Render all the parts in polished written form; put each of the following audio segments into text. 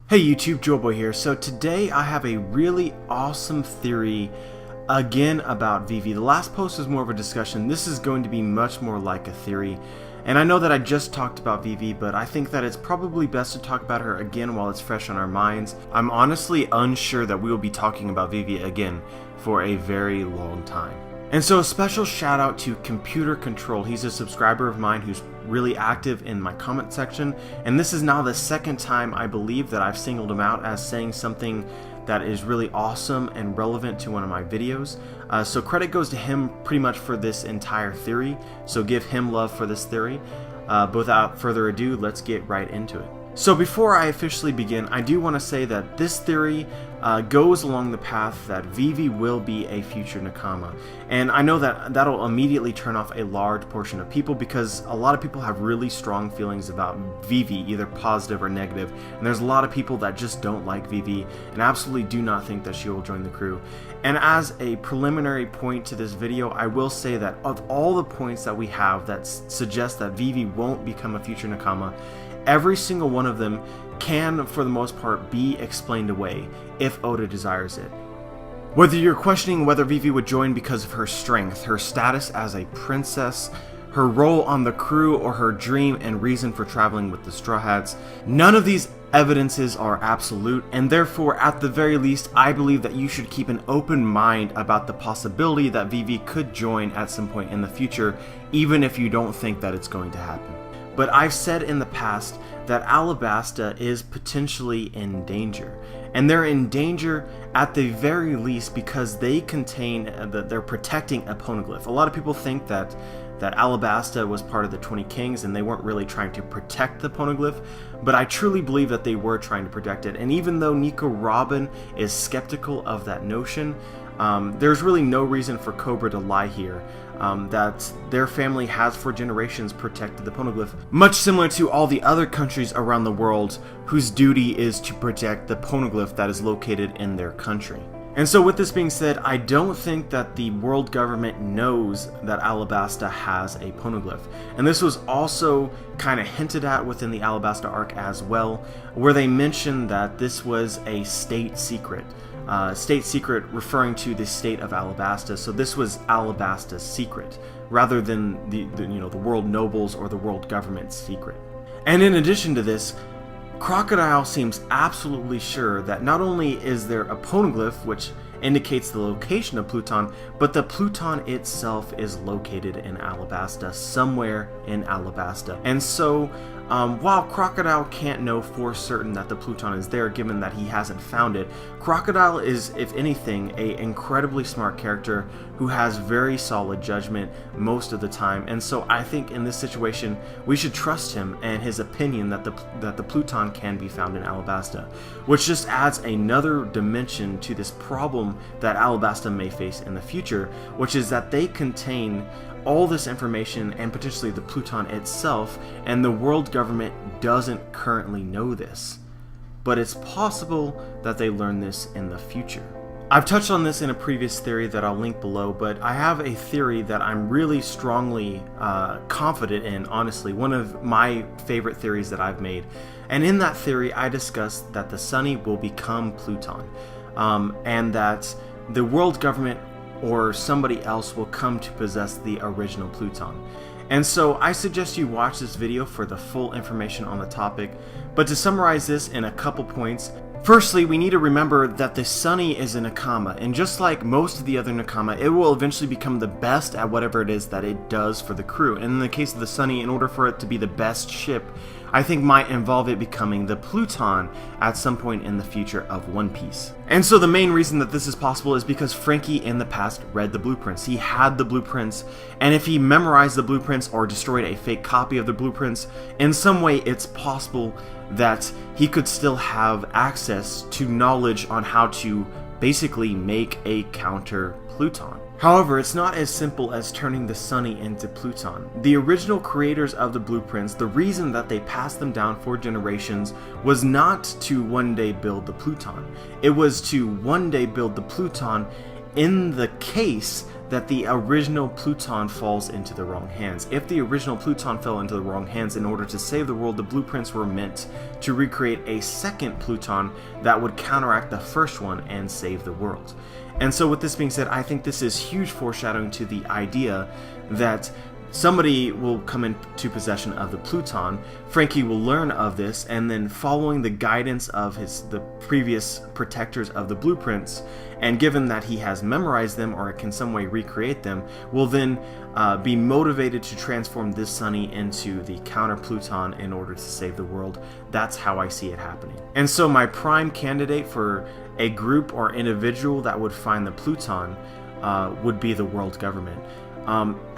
Hey YouTube, Joelboy here. So today I have a really awesome theory again about Vivi. The last post was more of a discussion. This is going to be much more like a theory. And I know that I just talked about Vivi, but I think that it's probably best to talk about her again while it's fresh on our minds. I'm honestly unsure that we will be talking about Vivi again for a very long time. And so a special shout out to Computer Control. He's a subscriber of mine who's really active in my comment section, and this is now the second time I believe that I've singled him out as saying something that is really awesome and relevant to one of my videos. So credit goes to him pretty much for this entire theory, so give him love for this theory. Without further ado, let's get right into it. So before I officially begin, I do want to say that this theory goes along the path that Vivi will be a future Nakama. And I know that that'll immediately turn off a large portion of people because a lot of people have really strong feelings about Vivi, either positive or negative. And there's a lot of people that just don't like Vivi and absolutely do not think that she will join the crew. And as a preliminary point to this video, I will say that of all the points that we have that suggest that Vivi won't become a future Nakama, every single one of them can, for the most part, be explained away if Oda desires it. Whether you're questioning whether Vivi would join because of her strength, her status as a princess, her role on the crew, or her dream and reason for traveling with the Straw Hats, none of these evidences are absolute, and therefore, at the very least, I believe that you should keep an open mind about the possibility that Vivi could join at some point in the future, even if you don't think that it's going to happen. But I've said in the past that Alabasta is potentially in danger. And they're in danger at the very least because they contain, they're protecting a poneglyph. A lot of people think that Alabasta was part of the 20 Kings and they weren't really trying to protect the poneglyph, but I truly believe that they were trying to protect it. And even though Nico Robin is skeptical of that notion, there's really no reason for Cobra to lie here. That their family has for generations protected the poneglyph, much similar to all the other countries around the world whose duty is to protect the poneglyph that is located in their country. And so with this being said, I don't think that the world government knows that Alabasta has a poneglyph. And this was also kind of hinted at within the Alabasta arc as well, where they mentioned that this was a state secret. State secret referring to the state of Alabasta, so this was Alabasta's secret, rather than the world nobles or the world government's secret. And in addition to this, Crocodile seems absolutely sure that not only is there a poneglyph, which indicates the location of Pluton, but the Pluton itself is located in Alabasta, somewhere in Alabasta. And so, while Crocodile can't know for certain that the Pluton is there, given that he hasn't found it, Crocodile is, if anything, an incredibly smart character who has very solid judgment most of the time. And so I think in this situation, we should trust him and his opinion that the Pluton can be found in Alabasta, which just adds another dimension to this problem that Alabasta may face in the future, which is that they contain all this information and potentially the Pluton itself, and the world government doesn't currently know this. But it's possible that they learn this in the future. I've touched on this in a previous theory that I'll link below, but I have a theory that I'm really strongly confident in, honestly, one of my favorite theories that I've made. And in that theory, I discussed that the Sunny will become Pluton, and that the world government or somebody else will come to possess the original Pluton. And so I suggest you watch this video for the full information on the topic, but to summarize this in a couple points, firstly, we need to remember that the Sunny is a Nakama, and just like most of the other Nakama, it will eventually become the best at whatever it is that it does for the crew. And in the case of the Sunny, in order for it to be the best ship, I think might involve it becoming the Pluton at some point in the future of One Piece. And so the main reason that this is possible is because Frankie in the past read the blueprints. He had the blueprints, and if he memorized the blueprints or destroyed a fake copy of the blueprints, in some way it's possible that he could still have access to knowledge on how to basically make a counter Pluton. However, it's not as simple as turning the Sunny into Pluton. The original creators of the blueprints, the reason that they passed them down for generations was not to one day build the Pluton. It was to one day build the Pluton in the case that the original Pluton falls into the wrong hands. If the original Pluton fell into the wrong hands, in order to save the world, the blueprints were meant to recreate a second Pluton that would counteract the first one and save the world. And so with this being said, I think this is huge foreshadowing to the idea that somebody will come into possession of the Pluton. Frankie will learn of this, and then following the guidance of the previous protectors of the blueprints, and given that he has memorized them or can some way recreate them, will then be motivated to transform this Sunny into the counter Pluton in order to save the world. That's how I see it happening. And so my prime candidate for a group or individual that would find the Pluton would be the world government.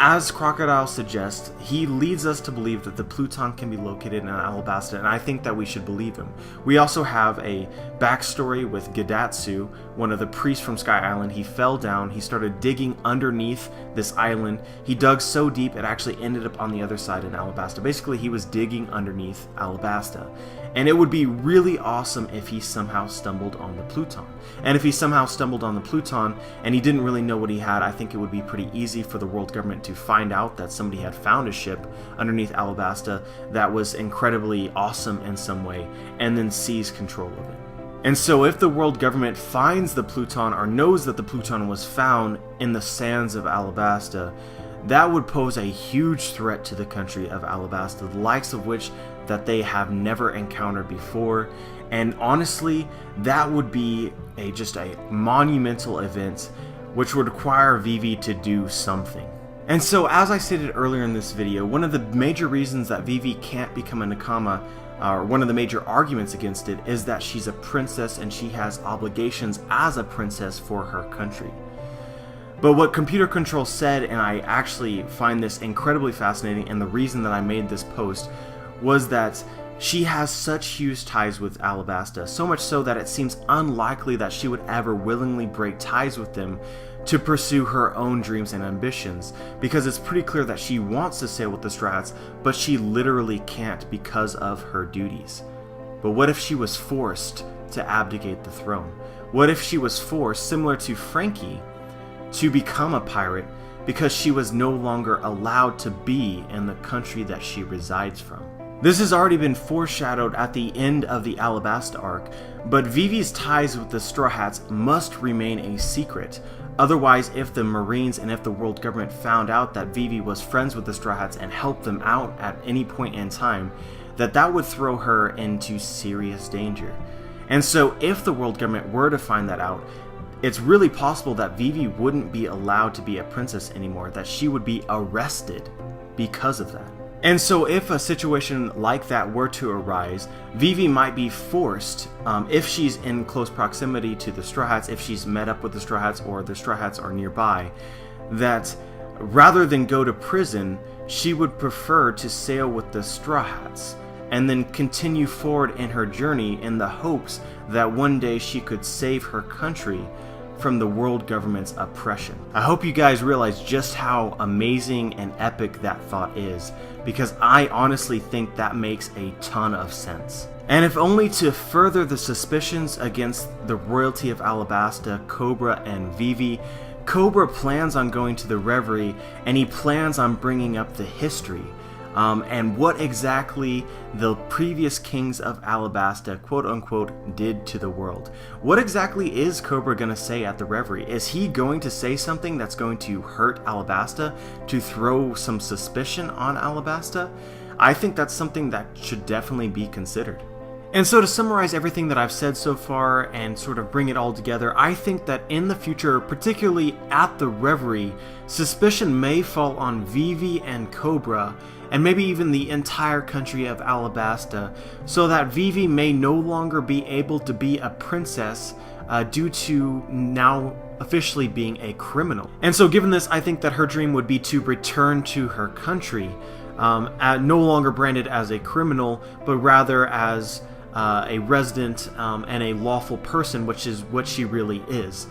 As Crocodile suggests, he leads us to believe that the Pluton can be located in Alabasta, and I think that we should believe him. We also have a backstory with Gadatsu, one of the priests from Sky Island. He fell down, he started digging underneath this island. He dug so deep it actually ended up on the other side in Alabasta. Basically, he was digging underneath Alabasta. And it would be really awesome if he somehow stumbled on the Pluton. And if he somehow stumbled on the Pluton and he didn't really know what he had, I think it would be pretty easy for the world government to find out that somebody had found a ship underneath Alabasta that was incredibly awesome in some way, and then seize control of it. And so if the world government finds the Pluton or knows that the Pluton was found in the sands of Alabasta, that would pose a huge threat to the country of Alabasta, the likes of which that they have never encountered before. And honestly, that would be just a monumental event which would require Vivi to do something. And so, as I stated earlier in this video, one of the major reasons that Vivi can't become a Nakama, or one of the major arguments against it, is that she's a princess and she has obligations as a princess for her country. But what Computer Control said, and I actually find this incredibly fascinating, and the reason that I made this post, was that she has such huge ties with Alabasta, so much so that it seems unlikely that she would ever willingly break ties with them to pursue her own dreams and ambitions, because it's pretty clear that she wants to sail with the Straw Hats, but she literally can't because of her duties. But what if she was forced to abdicate the throne? What if she was forced, similar to Frankie, to become a pirate because she was no longer allowed to be in the country that she resides from? This has already been foreshadowed at the end of the Alabasta arc, but Vivi's ties with the Straw Hats must remain a secret. Otherwise, if the Marines and if the world government found out that Vivi was friends with the Straw Hats and helped them out at any point in time, that would throw her into serious danger. And so if the world government were to find that out, it's really possible that Vivi wouldn't be allowed to be a princess anymore, that she would be arrested because of that. And so if a situation like that were to arise, Vivi might be forced, if she's in close proximity to the Straw Hats, if she's met up with the Straw Hats or the Straw Hats are nearby, that rather than go to prison, she would prefer to sail with the Straw Hats and then continue forward in her journey in the hopes that one day she could save her country from the world government's oppression. I hope you guys realize just how amazing and epic that thought is, because I honestly think that makes a ton of sense. And if only to further the suspicions against the royalty of Alabasta, Cobra and Vivi, Cobra plans on going to the Reverie, and he plans on bringing up the history. And what exactly the previous kings of Alabasta, quote unquote, did to the world. What exactly is Cobra going to say at the Reverie? Is he going to say something that's going to hurt Alabasta, to throw some suspicion on Alabasta? I think that's something that should definitely be considered. And so to summarize everything that I've said so far and sort of bring it all together, I think that in the future, particularly at the Reverie, suspicion may fall on Vivi and Cobra, and maybe even the entire country of Alabasta, so that Vivi may no longer be able to be a princess due to now officially being a criminal. And so given this, I think that her dream would be to return to her country, no longer branded as a criminal, but rather as a resident and a lawful person, which is what she really is.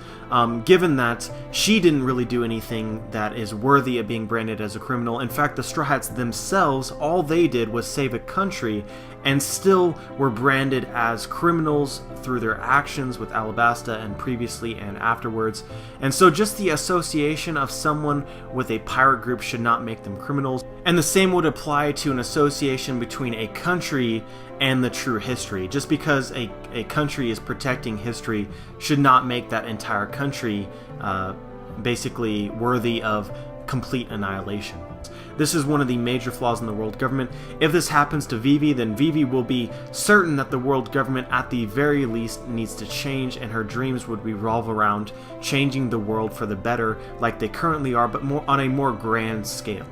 Given that she didn't really do anything that is worthy of being branded as a criminal. In fact, the Straw Hats themselves, all they did was save a country and still were branded as criminals through their actions with Alabasta and previously and afterwards. And so just the association of someone with a pirate group should not make them criminals. And the same would apply to an association between a country and the true history. Just because a country is protecting history should not make that entire country basically worthy of complete annihilation. This is one of the major flaws in the world government. If this happens to Vivi, then Vivi will be certain that the world government at the very least needs to change, and her dreams would revolve around changing the world for the better like they currently are, but more on a more grand scale.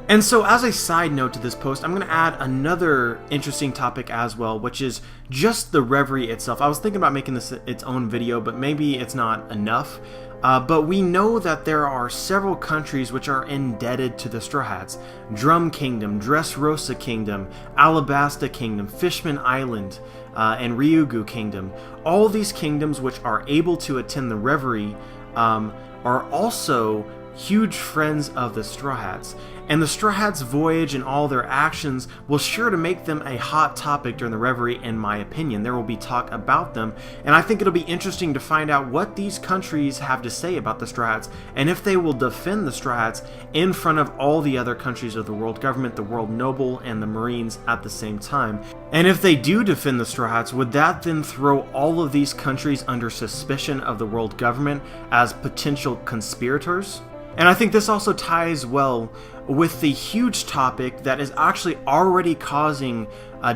And so as a side note to this post, I'm going to add another interesting topic as well, which is just the Reverie itself. I was thinking about making this its own video, but maybe it's not enough. But we know that there are several countries which are indebted to the Straw Hats. Drum Kingdom, Dressrosa Kingdom, Alabasta Kingdom, Fishman Island, and Ryugu Kingdom. All these kingdoms which are able to attend the Reverie are also huge friends of the Straw Hats. And the Straw Hats' voyage and all their actions will sure to make them a hot topic during the Reverie, in my opinion. There will be talk about them, and I think it'll be interesting to find out what these countries have to say about the Straw Hats, and if they will defend the Straw Hats in front of all the other countries of the world government, the world noble, and the Marines at the same time. And if they do defend the Straw Hats, would that then throw all of these countries under suspicion of the world government as potential conspirators? And I think this also ties well with the huge topic that is actually already causing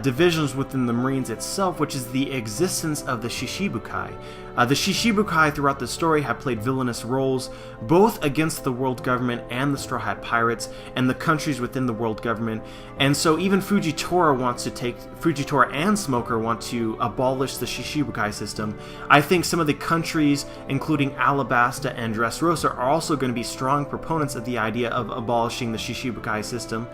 divisions within the Marines itself, which is the existence of the Shishibukai. The Shishibukai throughout the story have played villainous roles both against the world government and the Straw Hat Pirates and the countries within the world government. And so even Fujitora and Smoker want to abolish the Shishibukai system. I think some of the countries, including Alabasta and Dressrosa, are also going to be strong proponents of the idea of abolishing the Shishibukai system.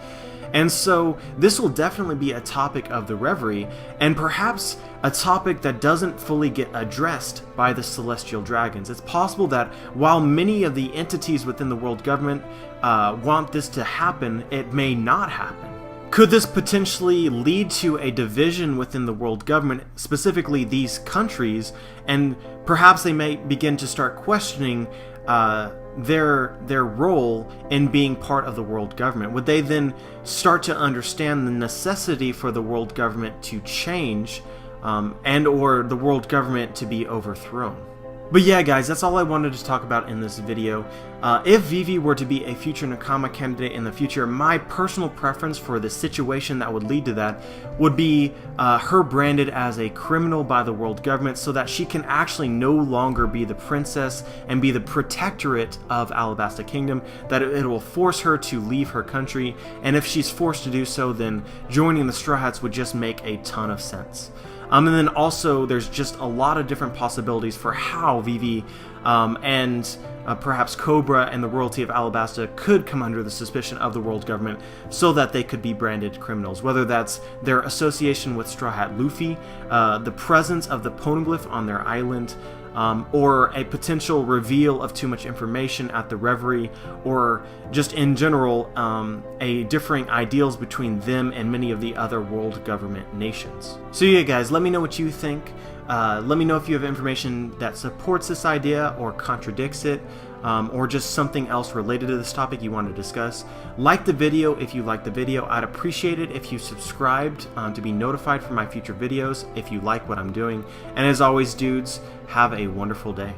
And so this will definitely be a topic of the Reverie, and perhaps a topic that doesn't fully get addressed by the Celestial Dragons. It's possible that while many of the entities within the world government want this to happen, it may not happen. Could this potentially lead to a division within the world government, specifically these countries, and perhaps they may begin to start questioning their role in being part of the world government? Would they then start to understand the necessity for the world government to change and or the world government to be overthrown? But yeah, guys, that's all I wanted to talk about in this video. If Vivi were to be a future Nakama candidate in the future, my personal preference for the situation that would lead to that would be her branded as a criminal by the world government, so that she can actually no longer be the princess and be the protectorate of Alabasta Kingdom, that it will force her to leave her country, and if she's forced to do so, then joining the Straw Hats would just make a ton of sense. And then also, there's just a lot of different possibilities for how Vivi and perhaps Cobra and the royalty of Alabasta could come under the suspicion of the world government so that they could be branded criminals. Whether that's their association with Straw Hat Luffy, the presence of the poneglyph on their island, or a potential reveal of too much information at the Reverie, or just in general a differing ideals between them and many of the other world government nations. So yeah, guys, let me know what you think. Let me know if you have information that supports this idea or contradicts it, or just something else related to this topic you want to discuss. Like the video if you like the video. I'd appreciate it if you subscribed to be notified for my future videos if you like what I'm doing. And as always, dudes, have a wonderful day.